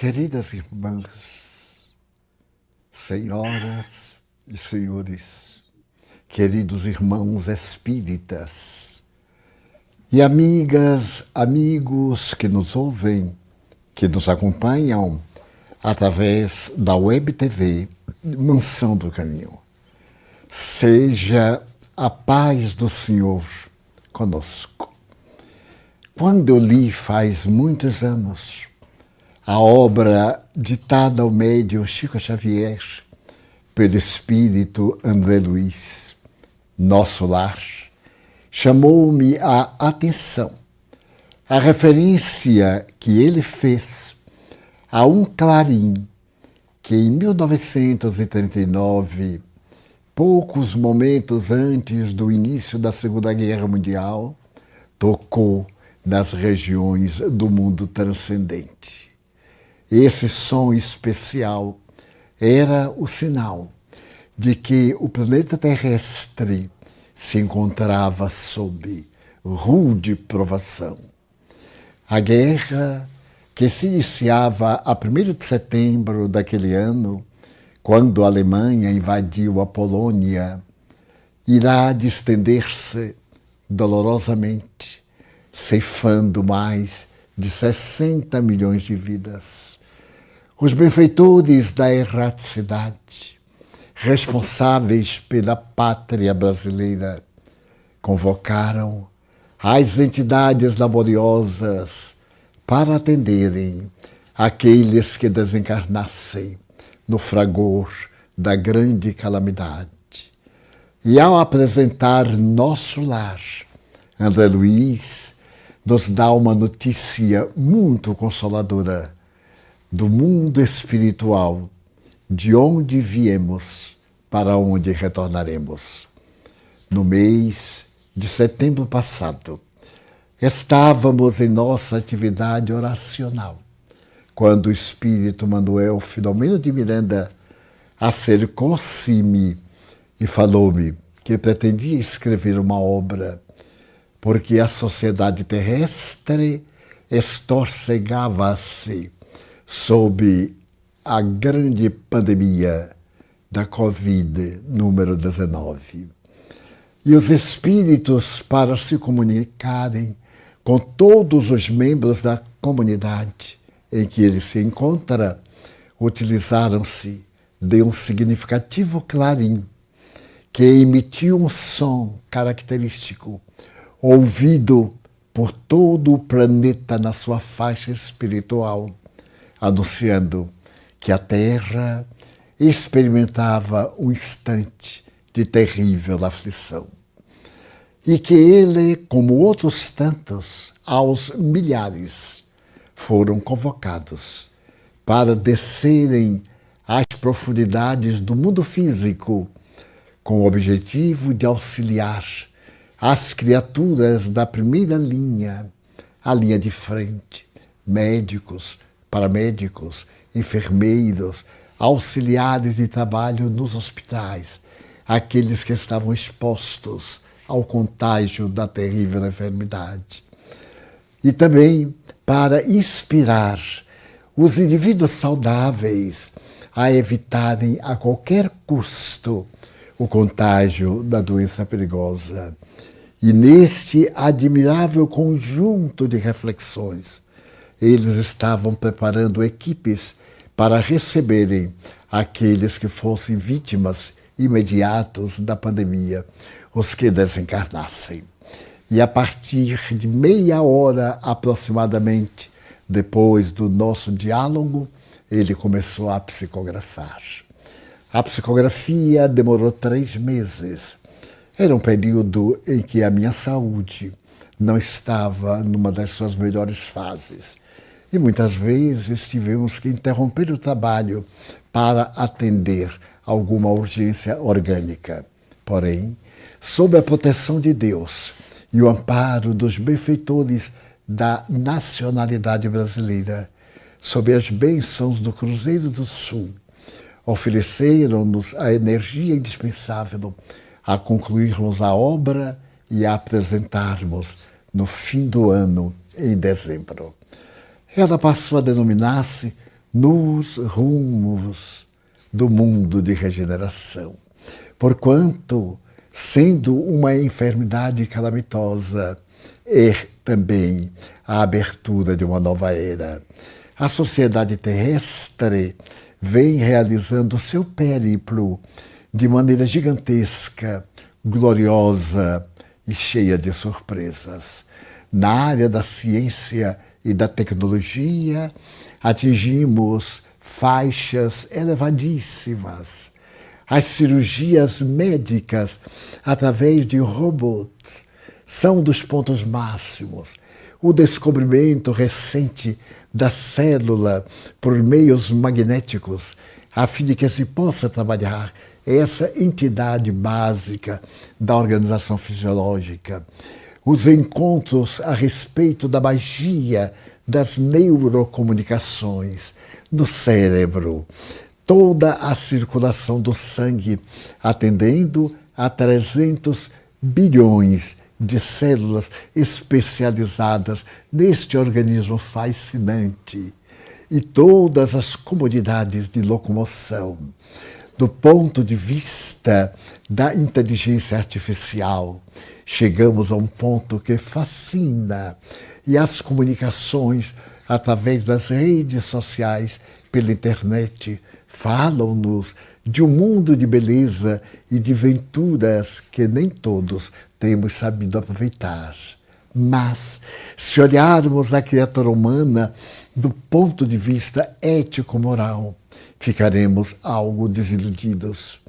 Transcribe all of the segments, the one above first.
Queridas irmãs, senhoras e senhores, queridos irmãos espíritas e amigas, amigos que nos ouvem, que nos acompanham através da Web TV Mansão do Caminho. Seja a paz do Senhor conosco. Quando eu li faz muitos anos a obra ditada ao médium Chico Xavier pelo espírito André Luiz, Nosso Lar, chamou-me a atenção a referência que ele fez a um clarim que em 1939, poucos momentos antes do início da Segunda Guerra Mundial, tocou nas regiões do mundo transcendente. Esse som especial era o sinal de que o planeta terrestre se encontrava sob rude provação. A guerra, que se iniciava a 1º de setembro daquele ano, quando a Alemanha invadiu a Polônia, irá distender-se dolorosamente, ceifando mais de 60 milhões de vidas. Os benfeitores da erraticidade, responsáveis pela pátria brasileira, convocaram as entidades laboriosas para atenderem aqueles que desencarnassem no fragor da grande calamidade. E ao apresentar Nosso Lar, André Luiz nos dá uma notícia muito consoladora do mundo espiritual, de onde viemos, para onde retornaremos. No mês de setembro passado, estávamos em nossa atividade oracional, quando o espírito Manuel Filomeno de Miranda acercou-se-me e falou-me que pretendia escrever uma obra, porque a sociedade terrestre estorcegava-se sob a grande pandemia da Covid número 19. E os espíritos, para se comunicarem com todos os membros da comunidade em que ele se encontra, utilizaram-se de um significativo clarim que emitiu um som característico, ouvido por todo o planeta na sua faixa espiritual, anunciando que a Terra experimentava um instante de terrível aflição. E que ele, como outros tantos, aos milhares, foram convocados para descerem às profundidades do mundo físico, com o objetivo de auxiliar as criaturas da primeira linha, a linha de frente, médicos, paramédicos, enfermeiros, auxiliares de trabalho nos hospitais, aqueles que estavam expostos ao contágio da terrível enfermidade. E também para inspirar os indivíduos saudáveis a evitarem a qualquer custo o contágio da doença perigosa. E neste admirável conjunto de reflexões, eles estavam preparando equipes para receberem aqueles que fossem vítimas imediatas da pandemia, os que desencarnassem. E a partir de meia hora aproximadamente, depois do nosso diálogo, ele começou a psicografar. A psicografia demorou 3 meses. Era um período em que a minha saúde não estava numa das suas melhores fases. E muitas vezes tivemos que interromper o trabalho para atender alguma urgência orgânica. Porém, sob a proteção de Deus e o amparo dos benfeitores da nacionalidade brasileira, sob as bênçãos do Cruzeiro do Sul, ofereceram-nos a energia indispensável a concluirmos a obra e a apresentarmos no fim do ano, em dezembro. Ela passou a denominar-se nos rumos do mundo de regeneração. Porquanto, sendo uma enfermidade calamitosa, é também a abertura de uma nova era. A sociedade terrestre vem realizando seu périplo de maneira gigantesca, gloriosa e cheia de surpresas. Na área da ciência e da tecnologia, atingimos faixas elevadíssimas. As cirurgias médicas através de robôs são dos pontos máximos. O descobrimento recente da célula por meios magnéticos, a fim de que se possa trabalhar essa entidade básica da organização fisiológica. Os encontros a respeito da magia das neurocomunicações no cérebro, toda a circulação do sangue, atendendo a 300 bilhões de células especializadas neste organismo fascinante, e todas as comodidades de locomoção. Do ponto de vista da inteligência artificial, chegamos a um ponto que fascina, e as comunicações através das redes sociais, pela internet, falam-nos de um mundo de beleza e de venturas que nem todos temos sabido aproveitar. Mas, se olharmos a criatura humana do ponto de vista ético-moral, ficaremos algo desiludidos,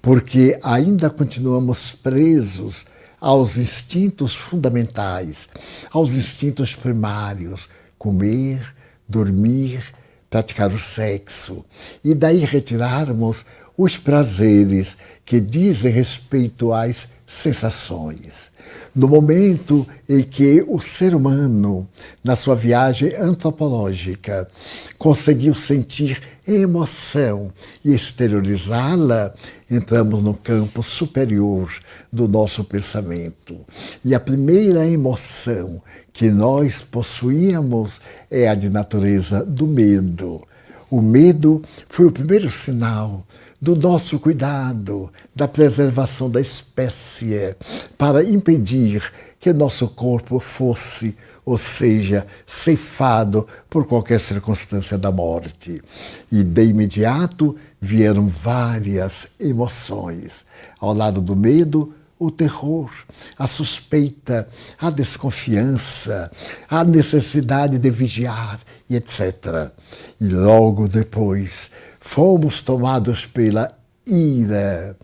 porque ainda continuamos presos aos instintos fundamentais, aos instintos primários: comer, dormir, praticar o sexo, e daí retirarmos os prazeres que dizem respeito às sensações. No momento em que o ser humano, na sua viagem antropológica, conseguiu sentir emoção e exteriorizá-la, entramos no campo superior do nosso pensamento. E a primeira emoção que nós possuíamos é a de natureza do medo. O medo foi o primeiro sinal do nosso cuidado, da preservação da espécie, para impedir que nosso corpo fosse, ou seja, ceifado por qualquer circunstância da morte. E de imediato vieram várias emoções. Ao lado do medo, o terror, a suspeita, a desconfiança, a necessidade de vigiar, e etc. E logo depois fomos tomados pela ira.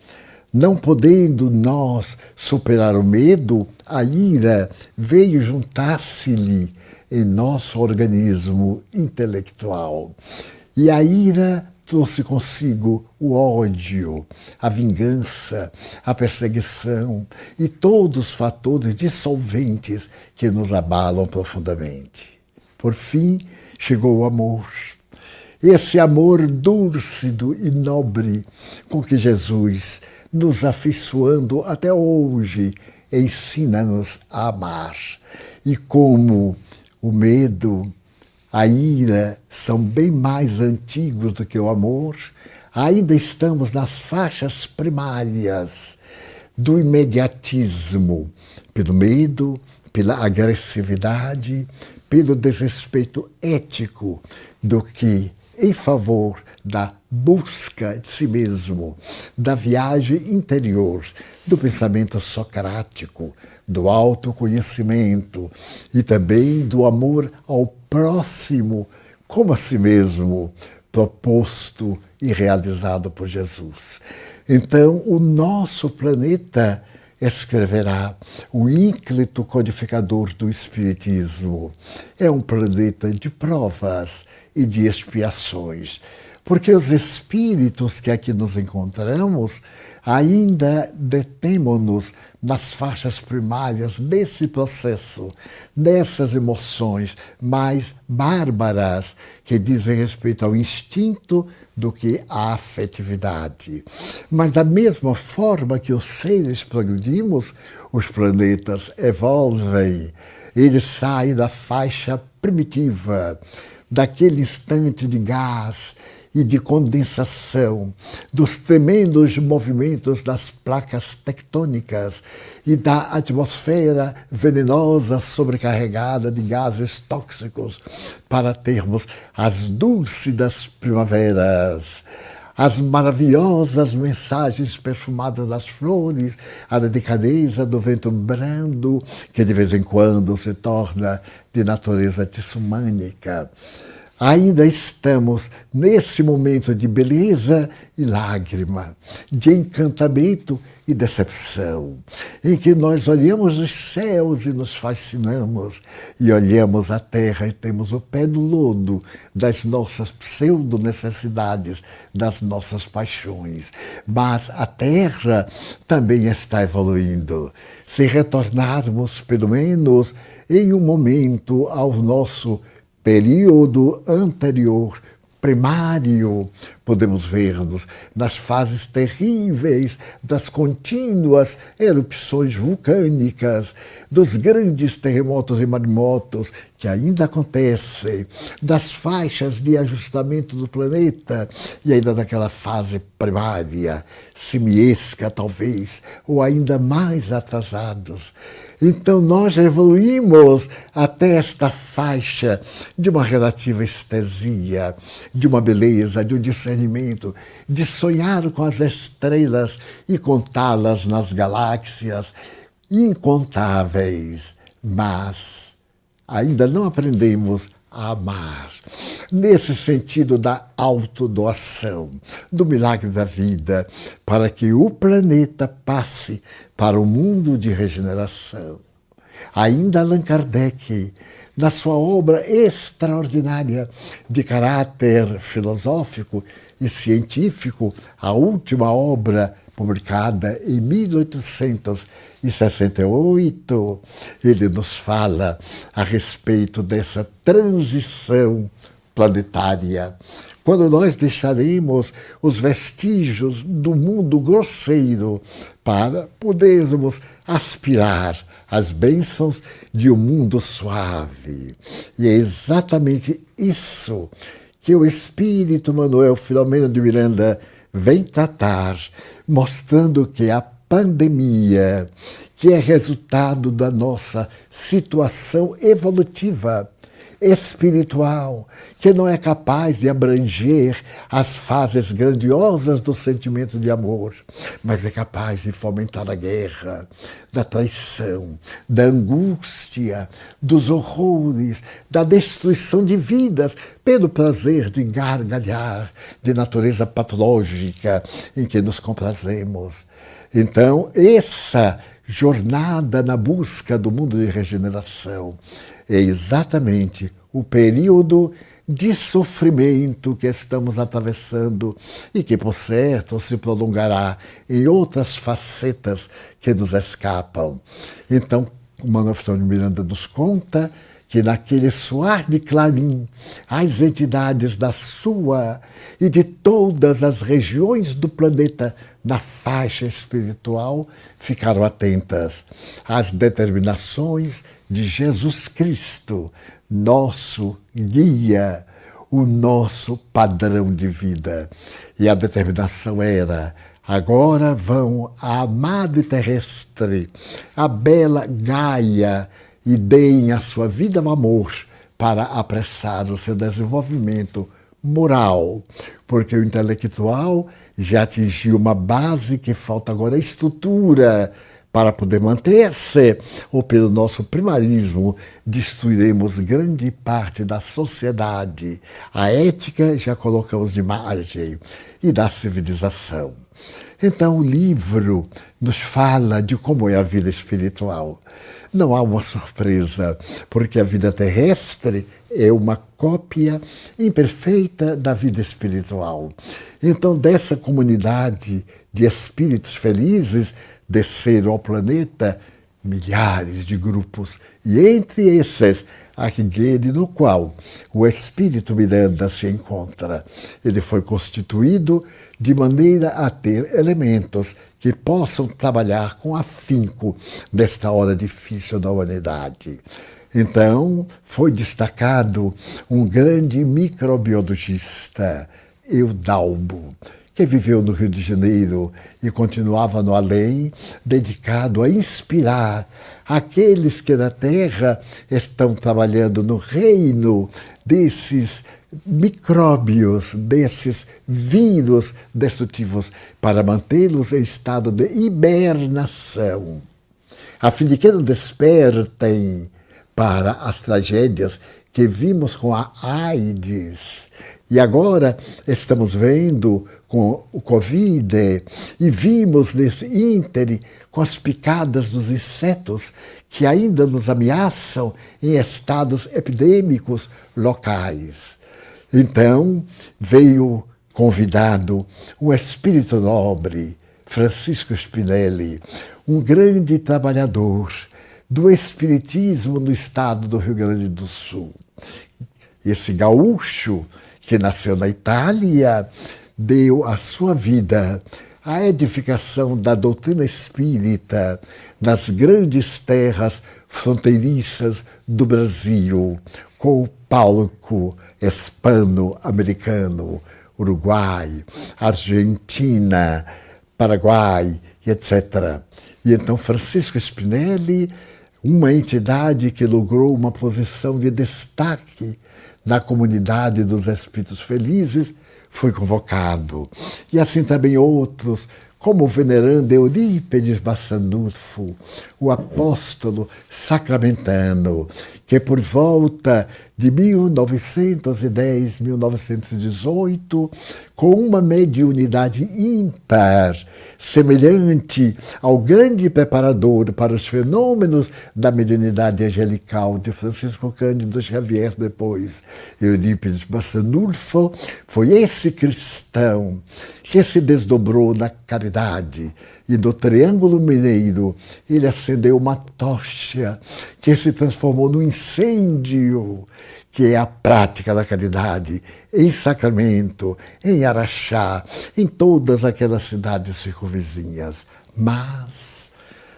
Não podendo nós superar o medo, a ira veio juntar-se-lhe em nosso organismo intelectual. E a ira trouxe consigo o ódio, a vingança, a perseguição e todos os fatores dissolventes que nos abalam profundamente. Por fim, chegou o amor. Esse amor dúlcido e nobre com que Jesus, nos afeiçoando até hoje, ensina-nos a amar. E como o medo, a ira são bem mais antigos do que o amor, ainda estamos nas faixas primárias do imediatismo, pelo medo, pela agressividade, pelo desrespeito ético do que em favor da busca de si mesmo, da viagem interior, do pensamento socrático, do autoconhecimento e também do amor ao próximo como a si mesmo, proposto e realizado por Jesus. Então, o nosso planeta escreverá o ínclito codificador do Espiritismo. É um planeta de provas e de expiações, porque os espíritos que aqui nos encontramos ainda detemos-nos nas faixas primárias desse processo, dessas emoções mais bárbaras que dizem respeito ao instinto do que à afetividade. Mas da mesma forma que os seres progredimos, os planetas evolvem, eles saem da faixa primitiva daquele instante de gás e de condensação, dos tremendos movimentos das placas tectônicas e da atmosfera venenosa sobrecarregada de gases tóxicos, para termos as dúlcidas primaveras, as maravilhosas mensagens perfumadas das flores, a delicadeza do vento brando, que de vez em quando se torna de natureza tissumânica. Ainda estamos nesse momento de beleza e lágrima, de encantamento e decepção, em que nós olhamos os céus e nos fascinamos, e olhamos a terra e temos o pé no lodo das nossas pseudo-necessidades, das nossas paixões. Mas a terra também está evoluindo. Se retornarmos, pelo menos, em um momento ao nosso período anterior, primário, podemos ver-nos nas fases terríveis das contínuas erupções vulcânicas, dos grandes terremotos e maremotos que ainda acontecem, das faixas de ajustamento do planeta e ainda daquela fase primária, simiesca talvez, ou ainda mais atrasados. Então nós evoluímos até esta faixa de uma relativa estesia, de uma beleza, de um discernimento, de sonhar com as estrelas e contá-las nas galáxias incontáveis, mas ainda não aprendemos a amar, nesse sentido da autodoação, do milagre da vida, para que o planeta passe para o mundo de regeneração. Ainda Allan Kardec, na sua obra extraordinária de caráter filosófico e científico, a última obra publicada em 1868, ele nos fala a respeito dessa transição planetária, quando nós deixaremos os vestígios do mundo grosseiro para podermos aspirar às bênçãos de um mundo suave. E é exatamente isso que o Espírito Manuel Filomeno de Miranda vem tratar, mostrando que a pandemia, que é resultado da nossa situação evolutiva, espiritual, que não é capaz de abranger as fases grandiosas do sentimento de amor, mas é capaz de fomentar a guerra, da traição, da angústia, dos horrores, da destruição de vidas, pelo prazer de gargalhar, de natureza patológica em que nos comprazemos. Então, essa jornada na busca do mundo de regeneração é exatamente o período de sofrimento que estamos atravessando e que, por certo, se prolongará em outras facetas que nos escapam. Então, o Manuel Filomeno de Miranda nos conta que naquele soar de clarim, as entidades da sua e de todas as regiões do planeta na faixa espiritual ficaram atentas às determinações de Jesus Cristo, nosso guia, o nosso padrão de vida. E a determinação era: agora vão à madre terrestre, a bela Gaia, e deem a sua vida ao amor para apressar o seu desenvolvimento moral, porque o intelectual já atingiu uma base que falta agora a estrutura para poder manter-se, ou pelo nosso primarismo destruiremos grande parte da sociedade. A ética já colocamos de margem e da civilização. Então o livro nos fala de como é a vida espiritual. Não há uma surpresa, porque a vida terrestre é uma cópia imperfeita da vida espiritual. Então, dessa comunidade de espíritos felizes, desceram ao planeta milhares de grupos, e entre esses, aquele no qual o Espírito Miranda se encontra. Ele foi constituído de maneira a ter elementos que possam trabalhar com afinco nesta hora difícil da humanidade. Então, foi destacado um grande microbiologista, Eudalbo, que viveu no Rio de Janeiro e continuava no além, dedicado a inspirar aqueles que na Terra estão trabalhando no reino desses micróbios, desses vírus destrutivos, para mantê-los em estado de hibernação, a fim de que não despertem para as tragédias que vimos com a AIDS. E agora estamos vendo com o Covid e vimos nesse íntere com as picadas dos insetos que ainda nos ameaçam em estados epidêmicos locais. Então veio convidado um espírito nobre, Francisco Spinelli, um grande trabalhador do espiritismo no estado do Rio Grande do Sul. Esse gaúcho que nasceu na Itália deu a sua vida à edificação da doutrina espírita nas grandes terras fronteiriças do Brasil, com o palco hispano-americano, Uruguai, Argentina, Paraguai, etc. E então Francisco Spinelli, uma entidade que logrou uma posição de destaque na comunidade dos espíritos felizes, foi convocado. E assim também outros, como o venerando Eurípides Bassanufo, o apóstolo sacramentano, que por volta de 1910, 1918, com uma mediunidade ímpar, semelhante ao grande preparador para os fenômenos da mediunidade angelical de Francisco Cândido Xavier depois, Eurípides Bassanufo, foi esse cristão que se desdobrou na caridade e do Triângulo Mineiro ele acendeu uma tocha que se transformou num incêndio, que é a prática da caridade em Sacramento, em Araxá, em todas aquelas cidades circunvizinhas. Mas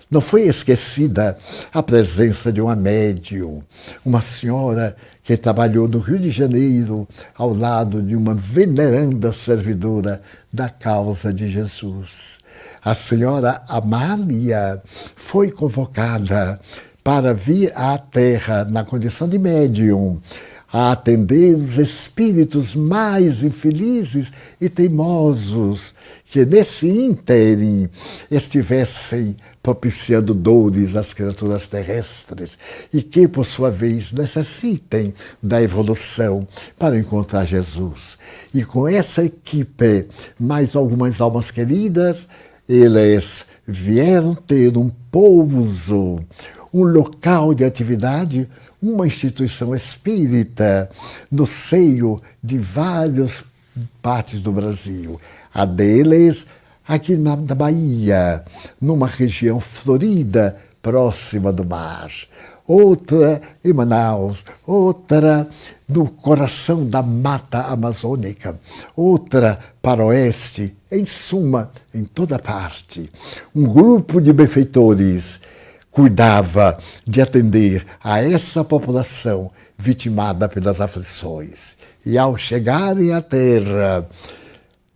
não foi esquecida a presença de uma médium, uma senhora que trabalhou no Rio de Janeiro ao lado de uma veneranda servidora da causa de Jesus. A senhora Amália foi convocada para vir à Terra na condição de médium, a atender os espíritos mais infelizes e teimosos que nesse ínterim estivessem propiciando dores às criaturas terrestres e que, por sua vez, necessitem da evolução para encontrar Jesus. E com essa equipe, mais algumas almas queridas, eles vieram ter um pouso, um local de atividade, uma instituição espírita no seio de várias partes do Brasil. A deles, aqui na Bahia, numa região florida, próxima do mar. Outra em Manaus, outra no coração da mata amazônica, outra para o oeste, em suma, em toda parte. Um grupo de benfeitores cuidava de atender a essa população vitimada pelas aflições. E ao chegarem à Terra,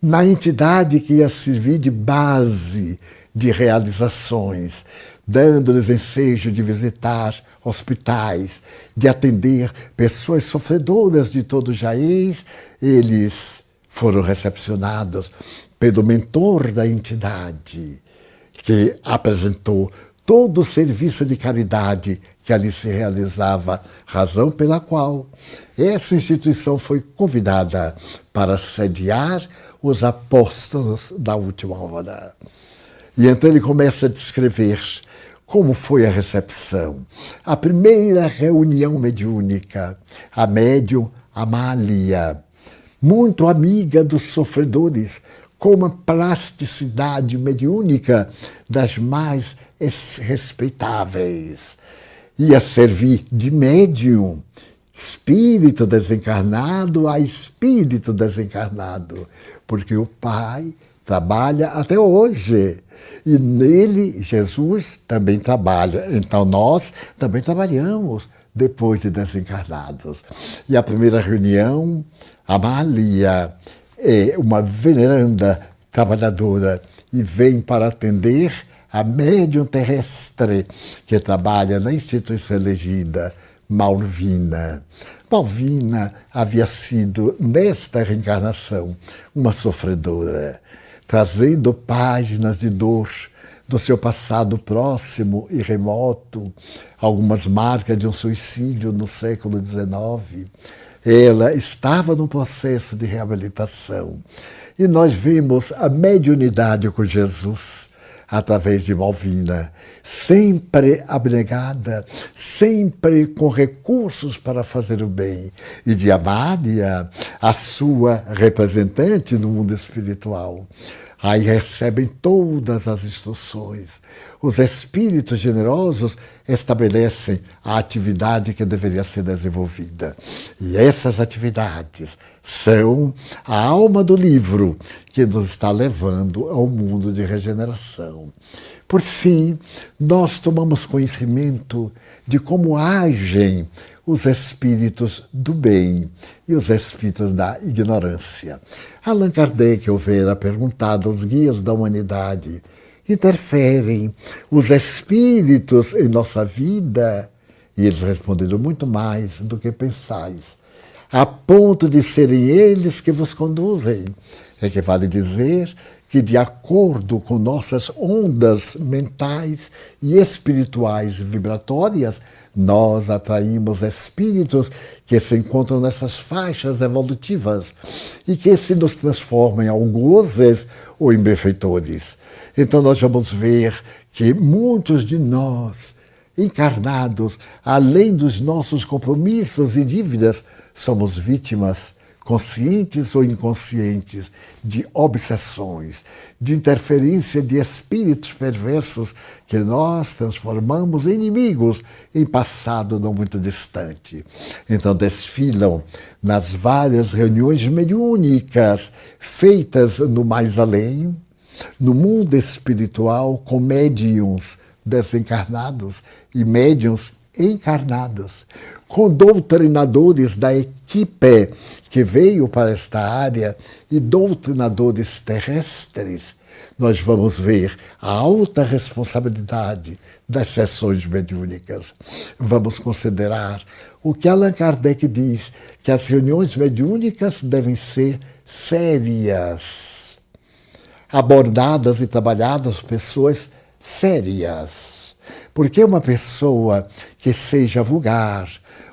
na entidade que ia servir de base de realizações, dando-lhes ensejo de visitar hospitais, de atender pessoas sofredoras de todo o jaez, eles foram recepcionados pelo mentor da entidade, que apresentou todo o serviço de caridade que ali se realizava, razão pela qual essa instituição foi convidada para sediar os apóstolos da última hora. E então ele começa a descrever como foi a recepção, a primeira reunião mediúnica, a médium Amália, muito amiga dos sofredores, com uma plasticidade mediúnica das mais respeitáveis. Ia servir de médium, espírito desencarnado a espírito desencarnado, porque o Pai trabalha até hoje. E nele, Jesus também trabalha. Então nós também trabalhamos depois de desencarnados. E a primeira reunião, Amália é uma veneranda trabalhadora e vem para atender a médium terrestre que trabalha na instituição elegida, Malvina. Malvina havia sido, nesta reencarnação, uma sofredora, trazendo páginas de dor do seu passado próximo e remoto, algumas marcas de um suicídio no século XIX. Ela estava num processo de reabilitação. E nós vimos a mediunidade com Jesus, através de Malvina, sempre abnegada, sempre com recursos para fazer o bem. E de Amália, a sua representante no mundo espiritual. Aí recebem todas as instruções. Os espíritos generosos estabelecem a atividade que deveria ser desenvolvida. E essas atividades são a alma do livro que nos está levando ao mundo de regeneração. Por fim, nós tomamos conhecimento de como agem os espíritos do bem e os espíritos da ignorância. Allan Kardec houvera perguntado aos guias da humanidade: interferem os espíritos em nossa vida? E eles responderam: muito mais do que pensais, a ponto de serem eles que vos conduzem. É que vale dizer que, de acordo com nossas ondas mentais e espirituais vibratórias, nós atraímos espíritos que se encontram nessas faixas evolutivas e que se nos transformam em algozes ou em benfeitores. Então nós vamos ver que muitos de nós, encarnados, além dos nossos compromissos e dívidas, somos vítimas conscientes ou inconscientes, de obsessões, de interferência de espíritos perversos que nós transformamos em inimigos em passado não muito distante. Então desfilam nas várias reuniões mediúnicas feitas no mais além, no mundo espiritual, com médiuns desencarnados e médiuns encarnados, com doutrinadores da equipe que veio para esta área e doutrinadores terrestres. Nós vamos ver a alta responsabilidade das sessões mediúnicas. Vamos considerar o que Allan Kardec diz, que as reuniões mediúnicas devem ser sérias, abordadas e trabalhadas por pessoas sérias. Porque uma pessoa que seja vulgar,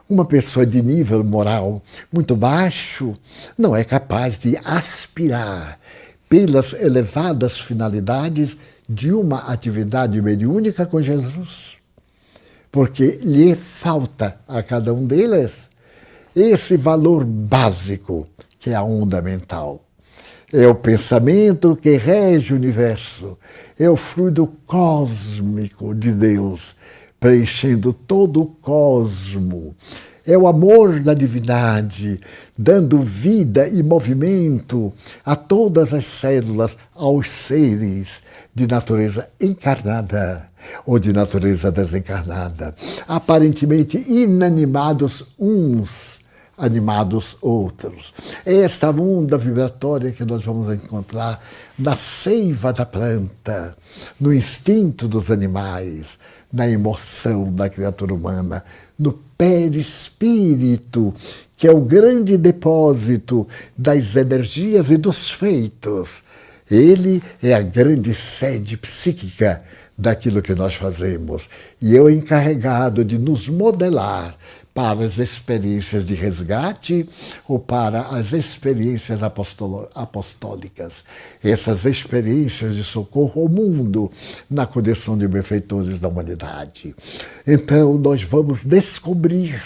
uma pessoa de nível moral muito baixo, não é capaz de aspirar pelas elevadas finalidades de uma atividade mediúnica com Jesus. Porque lhe falta a cada um deles esse valor básico que é a onda mental. É o pensamento que rege o universo, é o fluido cósmico de Deus, preenchendo todo o cosmo. É o amor da divindade, dando vida e movimento a todas as células, aos seres de natureza encarnada ou de natureza desencarnada, aparentemente inanimados uns, animados outros. É essa onda vibratória que nós vamos encontrar na seiva da planta, no instinto dos animais, na emoção da criatura humana, no perispírito, que é o grande depósito das energias e dos feitos. Ele é a grande sede psíquica daquilo que nós fazemos. E é o encarregado de nos modelar para as experiências de resgate ou para as experiências apostólicas. Essas experiências de socorro ao mundo na condição de benfeitores da humanidade. Então, nós vamos descobrir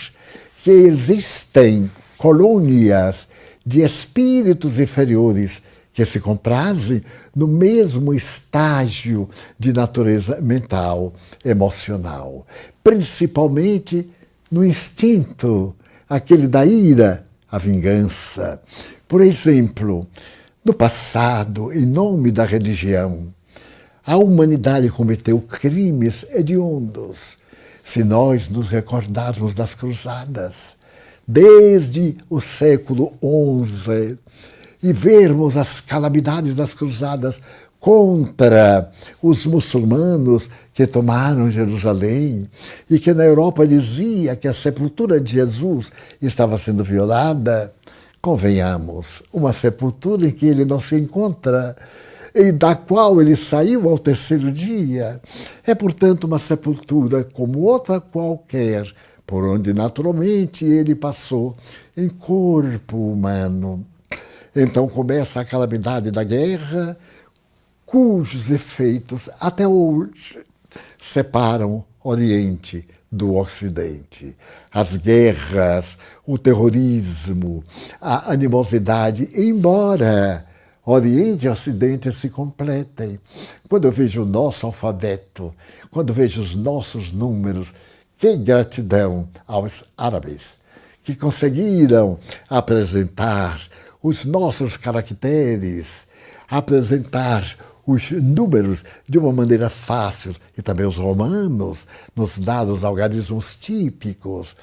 que existem colônias de espíritos inferiores que se comprazem no mesmo estágio de natureza mental, emocional, principalmente no instinto, aquele da ira, a vingança. Por exemplo, no passado, em nome da religião, a humanidade cometeu crimes hediondos, Se nós nos recordarmos das cruzadas, desde o século XI, e vermos as calamidades das cruzadas contra os muçulmanos que tomaram Jerusalém e que na Europa dizia que a sepultura de Jesus estava sendo violada, convenhamos, uma sepultura em que ele não se encontra e da qual ele saiu ao terceiro dia. É, portanto, uma sepultura como outra qualquer, por onde naturalmente ele passou em corpo humano. Então começa a calamidade da guerra, cujos efeitos até hoje separam Oriente do Ocidente. As guerras, o terrorismo, a animosidade, embora Oriente e Ocidente se completem. Quando eu vejo o nosso alfabeto, quando eu vejo os nossos números, que gratidão aos árabes que conseguiram apresentar os nossos caracteres, apresentar os números de uma maneira fácil, e também os romanos nos dados algarismos típicos,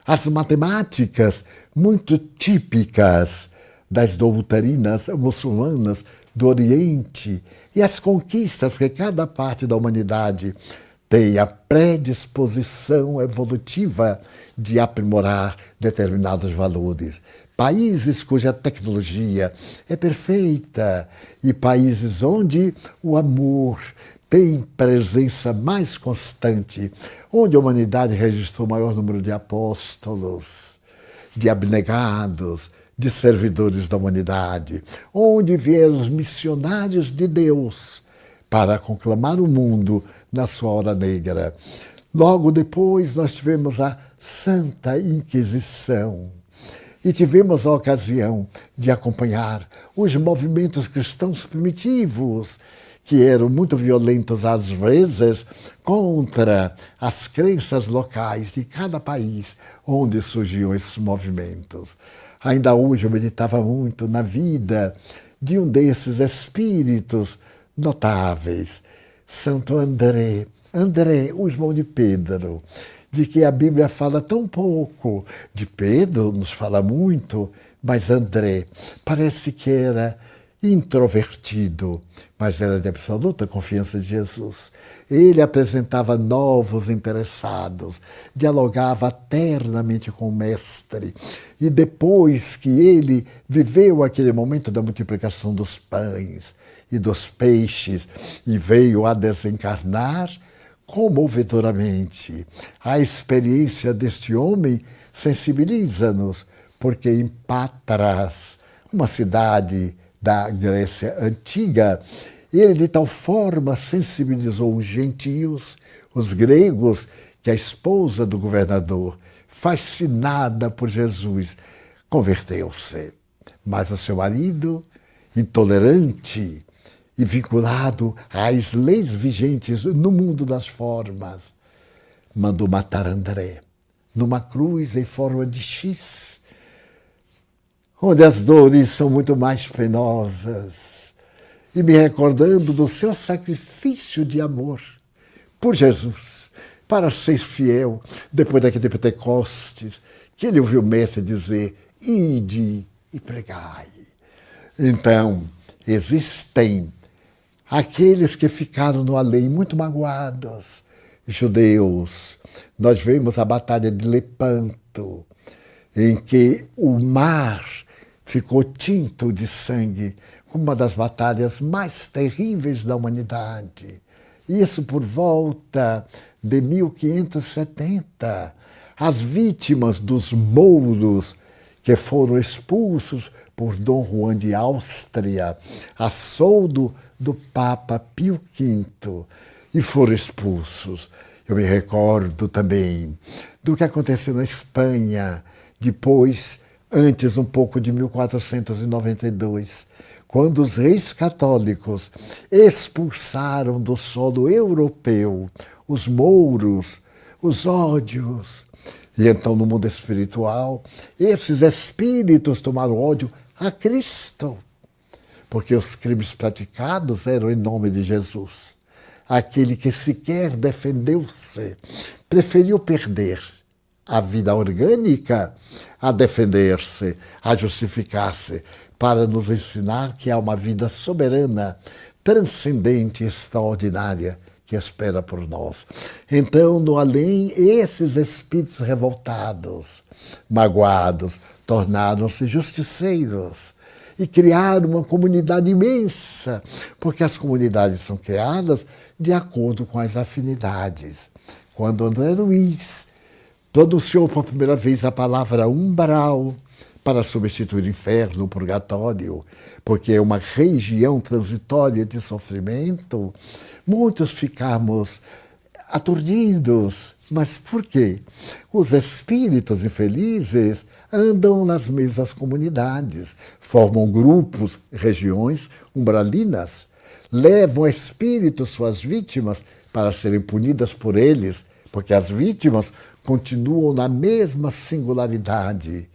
as matemáticas muito típicas das doutrinas muçulmanas do Oriente e as conquistas, porque cada parte da humanidade tem a predisposição evolutiva de aprimorar determinados valores. Países cuja tecnologia é perfeita e países onde o amor tem presença mais constante, onde a humanidade registrou o maior número de apóstolos, de abnegados, de servidores da humanidade, onde vieram os missionários de Deus para conclamar o mundo na sua hora negra. Logo depois nós tivemos a Santa Inquisição e tivemos a ocasião de acompanhar os movimentos cristãos primitivos, que eram muito violentos às vezes contra as crenças locais de cada país onde surgiam esses movimentos. Ainda hoje eu meditava muito na vida de um desses espíritos notáveis, Santo André, o irmão de Pedro, de que a Bíblia fala tão pouco. De Pedro nos fala muito, mas André parece que era introvertido, mas era de absoluta confiança de Jesus. Ele apresentava novos interessados, dialogava eternamente com o Mestre. E depois que ele viveu aquele momento da multiplicação dos pães e dos peixes e veio a desencarnar, comovedoramente, a experiência deste homem sensibiliza-nos, porque em Patras, uma cidade da Grécia Antiga, ele de tal forma sensibilizou os gentios, os gregos, que a esposa do governador, fascinada por Jesus, converteu-se. Mas o seu marido, intolerante e vinculado às leis vigentes no mundo das formas, mandou matar André numa cruz em forma de X, onde as dores são muito mais penosas, e me recordando do seu sacrifício de amor por Jesus, para ser fiel, depois daquele Pentecostes, que ele ouviu o Mestre dizer: ide e pregai. Então, existem aqueles que ficaram no além muito magoados, judeus. Nós vemos a Batalha de Lepanto, em que o mar ficou tinto de sangue, uma das batalhas mais terríveis da humanidade. Isso por volta de 1570. As vítimas dos mouros que foram expulsos por Dom Juan de Áustria, a soldo do Papa Pio V, e foram expulsos. Eu me recordo também do que aconteceu na Espanha, depois, antes um pouco de 1492, quando os reis católicos expulsaram do solo europeu os mouros, os ódios. E então, no mundo espiritual, esses espíritos tomaram ódio a Cristo, porque os crimes praticados eram em nome de Jesus. aquele que sequer defendeu-se, preferiu perder a vida orgânica a defender-se, a justificar-se, para nos ensinar que há uma vida soberana, transcendente e extraordinária que espera por nós. Então, no além, esses espíritos revoltados, magoados, tornaram-se justiceiros e criaram uma comunidade imensa, porque as comunidades são criadas de acordo com as afinidades. Quando André Luiz pronunciou pela primeira vez a palavra umbral para substituir inferno, purgatório, porque é uma região transitória de sofrimento, muitos ficamos aturdidos. Mas por quê? Os espíritos infelizes andam nas mesmas comunidades, formam grupos, regiões umbralinas, levam espíritos, suas vítimas, para serem punidas por eles, porque as vítimas continuam na mesma singularidade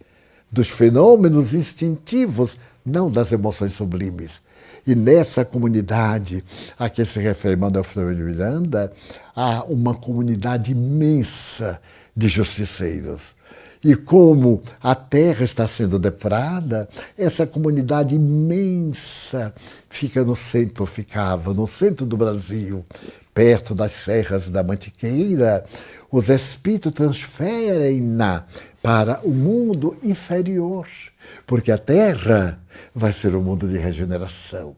dos fenômenos instintivos, não das emoções sublimes. E nessa comunidade a que se refere Manuel Filomeno de Miranda, há uma comunidade imensa de justiceiros. E como a terra está sendo depurada, essa comunidade imensa ficava no centro do Brasil, perto das serras da Mantiqueira. Os espíritos transferem-na para o mundo inferior, porque a Terra vai ser um mundo de regeneração.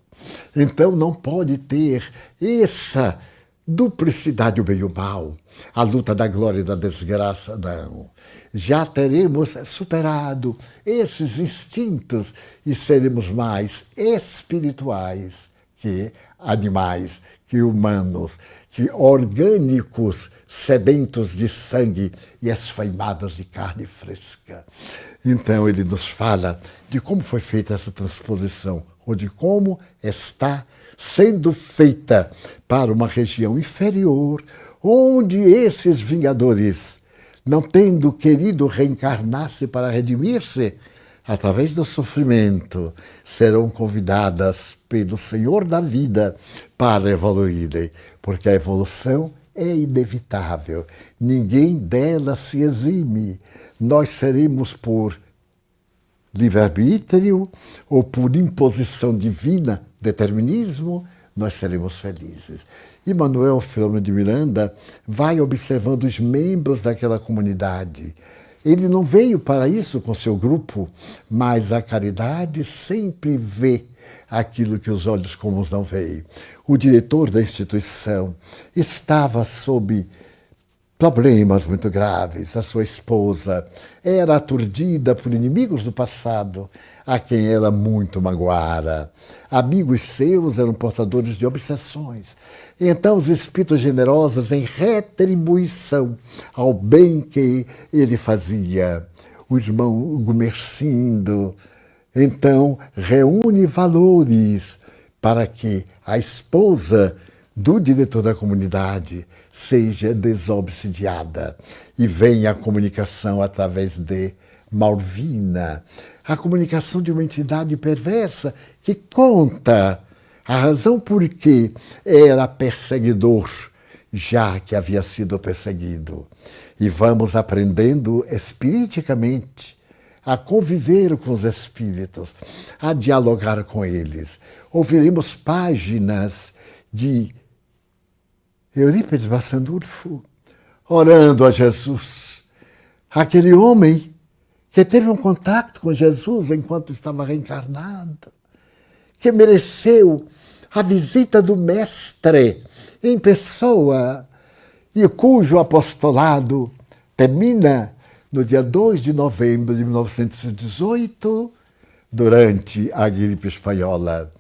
Então não pode ter essa duplicidade, o bem e o mal, a luta da glória e da desgraça, não. Já teremos superado esses instintos e seremos mais espirituais que animais, que humanos, que orgânicos, sedentos de sangue e esfaimados de carne fresca. Então ele nos fala de como foi feita essa transposição, ou de como está sendo feita para uma região inferior, onde esses vingadores, não tendo querido reencarnar-se para redimir-se, através do sofrimento, serão convidadas pelo Senhor da vida para evoluírem, porque a evolução é inevitável, ninguém dela se exime. Nós seremos por livre-arbítrio ou por imposição divina, determinismo, nós seremos felizes. E Manuel Filomeno de Miranda vai observando os membros daquela comunidade. Ele não veio para isso com seu grupo, mas a caridade sempre vê aquilo que os olhos comuns não veem. O diretor da instituição estava sob problemas muito graves. A sua esposa era aturdida por inimigos do passado, a quem ela muito magoara. Amigos seus eram portadores de obsessões. Então os espíritos generosos, em retribuição ao bem que ele fazia, o irmão Gumercindo, então reúne valores para que a esposa do diretor da comunidade seja desobsidiada e venha a comunicação através de Malvina, a comunicação de uma entidade perversa que conta a razão por que era perseguidor, já que havia sido perseguido. E vamos aprendendo espiriticamente a conviver com os espíritos, a dialogar com eles. Ouviremos páginas de Eurípides Massandulfo orando a Jesus, aquele homem que teve um contato com Jesus enquanto estava reencarnado, que mereceu a visita do Mestre em pessoa e cujo apostolado termina no dia 2 de novembro de 1918, durante a gripe espanhola.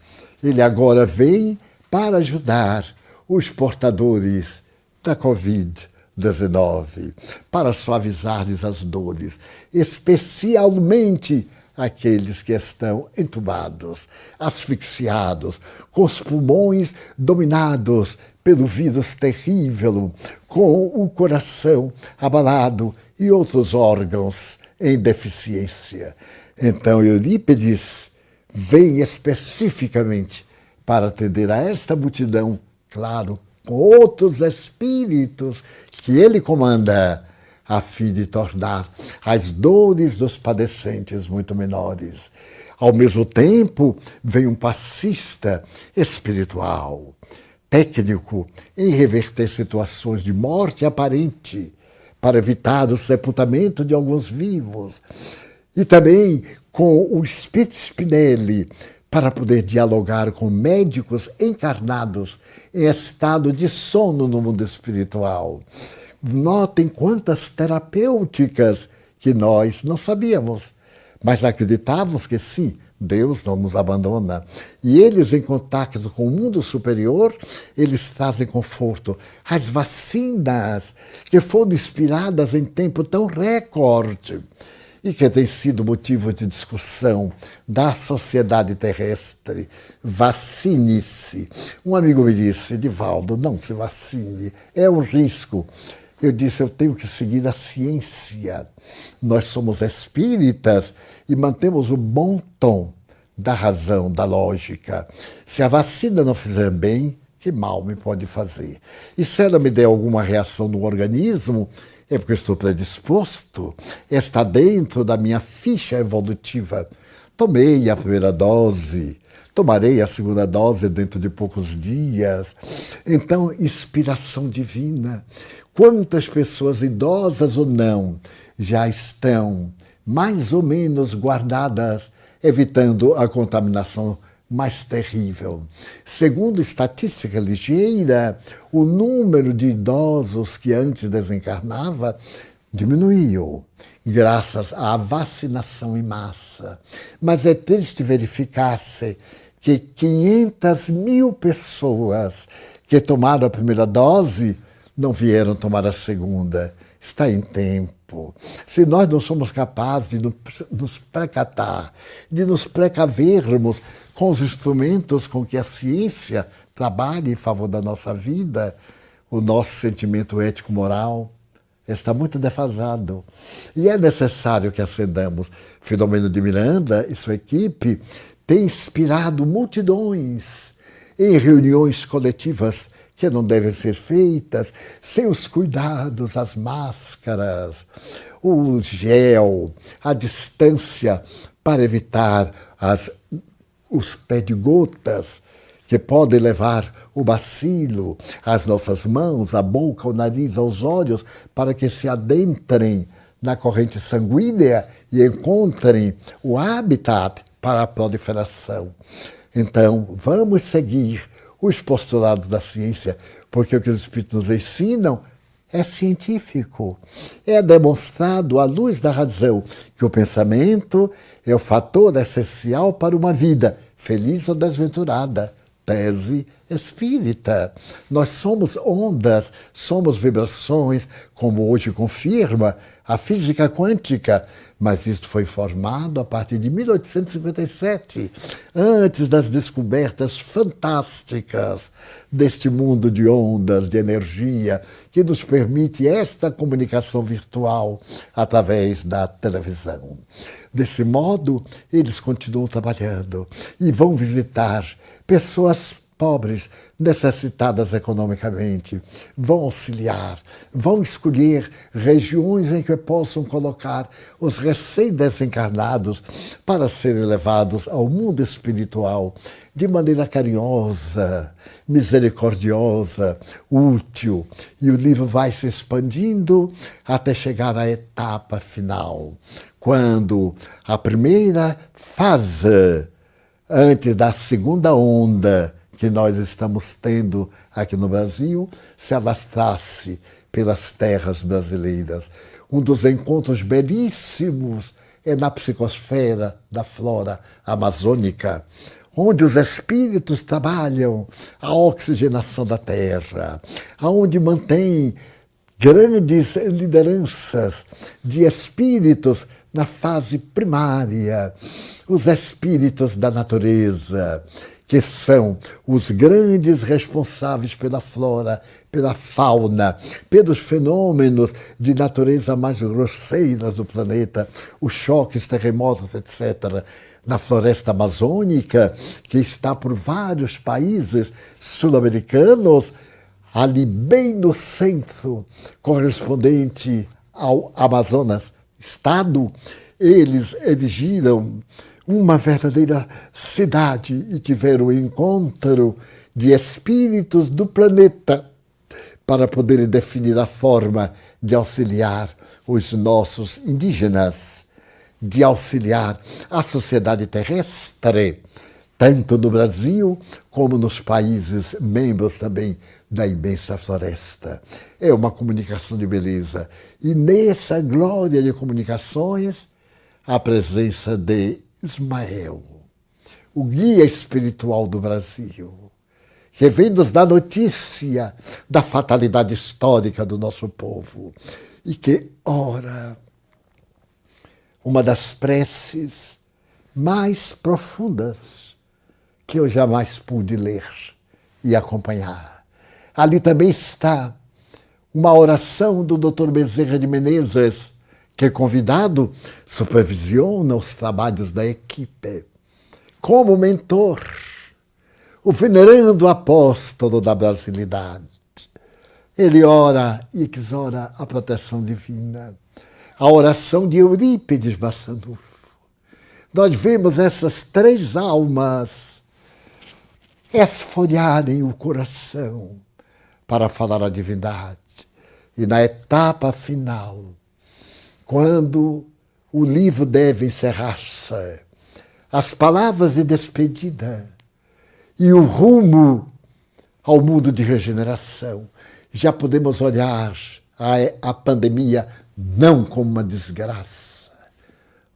Ele agora vem para ajudar os portadores da Covid-19, para suavizar-lhes as dores, especialmente aqueles que estão entubados, asfixiados, com os pulmões dominados pelo vírus terrível, com o coração abalado e outros órgãos em deficiência. Então, Eurípides vem especificamente para atender a esta multidão, claro, com outros espíritos que ele comanda, a fim de tornar as dores dos padecentes muito menores. Ao mesmo tempo, vem um passista espiritual, técnico em reverter situações de morte aparente, para evitar o sepultamento de alguns vivos. E também com o espírito Spinelli, para poder dialogar com médicos encarnados em estado de sono no mundo espiritual. Notem quantas terapêuticas que nós não sabíamos, mas acreditávamos que sim, Deus não nos abandona. E eles, em contato com o mundo superior, eles trazem conforto. As vacinas que foram inspiradas em tempo tão recorde e que tem sido motivo de discussão da sociedade terrestre. Vacine-se. Um amigo me disse, Edivaldo, não se vacine, é um risco. Eu disse, eu tenho que seguir a ciência. Nós somos espíritas e mantemos o bom tom da razão, da lógica. Se a vacina não fizer bem, que mal me pode fazer? E se ela me der alguma reação no organismo, é porque eu estou predisposto, está dentro da minha ficha evolutiva. Tomei a primeira dose, tomarei a segunda dose dentro de poucos dias. Então, inspiração divina. Quantas pessoas, idosas ou não, já estão mais ou menos guardadas, evitando a contaminação mais terrível. Segundo estatística ligeira, o número de idosos que antes desencarnava diminuiu, graças à vacinação em massa. Mas é triste verificar-se que 500 mil pessoas que tomaram a primeira dose não vieram tomar a segunda. Está em tempo. Se nós não somos capazes de nos precatar, de nos precavermos com os instrumentos com que a ciência trabalha em favor da nossa vida, o nosso sentimento ético-moral está muito defasado. E é necessário que acendamos. Filomeno de Miranda e sua equipe têm inspirado multidões em reuniões coletivas que não devem ser feitas sem os cuidados, as máscaras, o gel, a distância para evitar os pé-de-gotas que podem levar o bacilo às nossas mãos, à boca, ao nariz, aos olhos, para que se adentrem na corrente sanguínea e encontrem o habitat para a proliferação. Então, vamos seguir os postulados da ciência, porque o que os espíritos nos ensinam é científico. É demonstrado à luz da razão que o pensamento é o fator essencial para uma vida feliz ou desventurada. Tese espírita. Nós somos ondas, somos vibrações, como hoje confirma a física quântica, mas isso foi formado a partir de 1857, antes das descobertas fantásticas deste mundo de ondas, de energia, que nos permite esta comunicação virtual através da televisão. Desse modo, eles continuam trabalhando e vão visitar pessoas pobres, necessitadas economicamente, vão auxiliar, vão escolher regiões em que possam colocar os recém-desencarnados para serem levados ao mundo espiritual de maneira carinhosa, misericordiosa, útil. E o livro vai se expandindo até chegar à etapa final, quando a primeira fase, antes da segunda onda que nós estamos tendo aqui no Brasil, se alastrasse pelas terras brasileiras. Um dos encontros belíssimos é na psicosfera da flora amazônica, onde os espíritos trabalham a oxigenação da terra, onde mantém grandes lideranças de espíritos na fase primária, os espíritos da natureza, que são os grandes responsáveis pela flora, pela fauna, pelos fenômenos de natureza mais grosseiras do planeta, os choques, terremotos, etc., na floresta amazônica, que está por vários países sul-americanos, ali bem no centro, correspondente ao Amazonas, estado, eles erigiram uma verdadeira cidade e tiveram o encontro de espíritos do planeta para poderem definir a forma de auxiliar os nossos indígenas, de auxiliar a sociedade terrestre, tanto no Brasil como nos países membros também da imensa floresta. É uma comunicação de beleza. E nessa glória de comunicações, a presença de Ismael, o guia espiritual do Brasil, que vem nos dar notícia da fatalidade histórica do nosso povo e que ora uma das preces mais profundas que eu jamais pude ler e acompanhar. Ali também está uma oração do Dr. Bezerra de Menezes, que, convidado, supervisiona os trabalhos da equipe. Como mentor, o venerando apóstolo da brasilidade. Ele ora e exora a proteção divina. A oração de Eurípides Barçanufo. Nós vemos essas três almas esfolharem o coração para falar a divindade. E na etapa final, quando o livro deve encerrar-se, as palavras de despedida e o rumo ao mundo de regeneração, já podemos olhar a pandemia não como uma desgraça.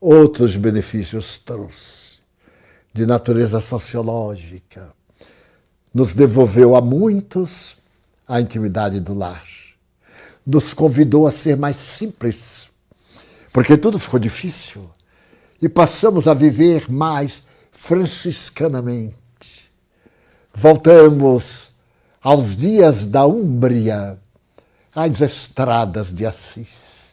Outros benefícios trouxe, de natureza sociológica. Nos devolveu a muitos a intimidade do lar. Nos convidou a ser mais simples, porque tudo ficou difícil. E passamos a viver mais franciscanamente. Voltamos aos dias da Úmbria, às estradas de Assis.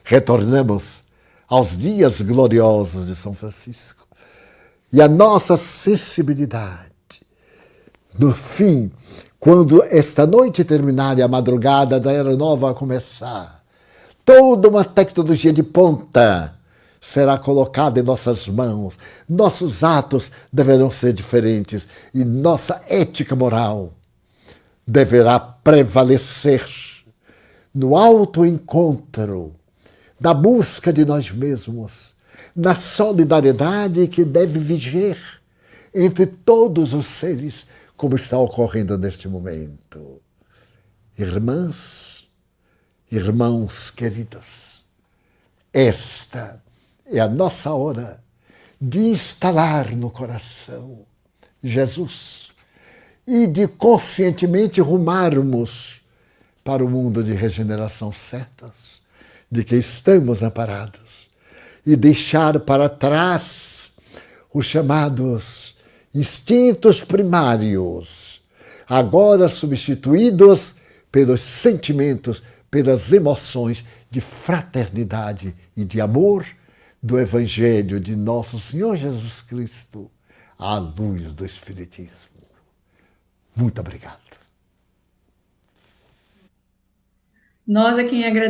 Retornamos aos dias gloriosos de São Francisco. E a nossa sensibilidade, no fim, quando esta noite terminar e a madrugada da Era Nova começar, toda uma tecnologia de ponta será colocada em nossas mãos. Nossos atos deverão ser diferentes e nossa ética moral deverá prevalecer no autoencontro, na busca de nós mesmos, na solidariedade que deve viger entre todos os seres, como está ocorrendo neste momento. Irmãs, irmãos queridos, esta é a nossa hora de instalar no coração Jesus e de conscientemente rumarmos para o mundo de regeneração certas, de que estamos amparados, e deixar para trás os chamados instintos primários, agora substituídos pelos sentimentos, pelas emoções de fraternidade e de amor do Evangelho de nosso Senhor Jesus Cristo, à luz do Espiritismo. Muito obrigado. Nós é quem agradecemos.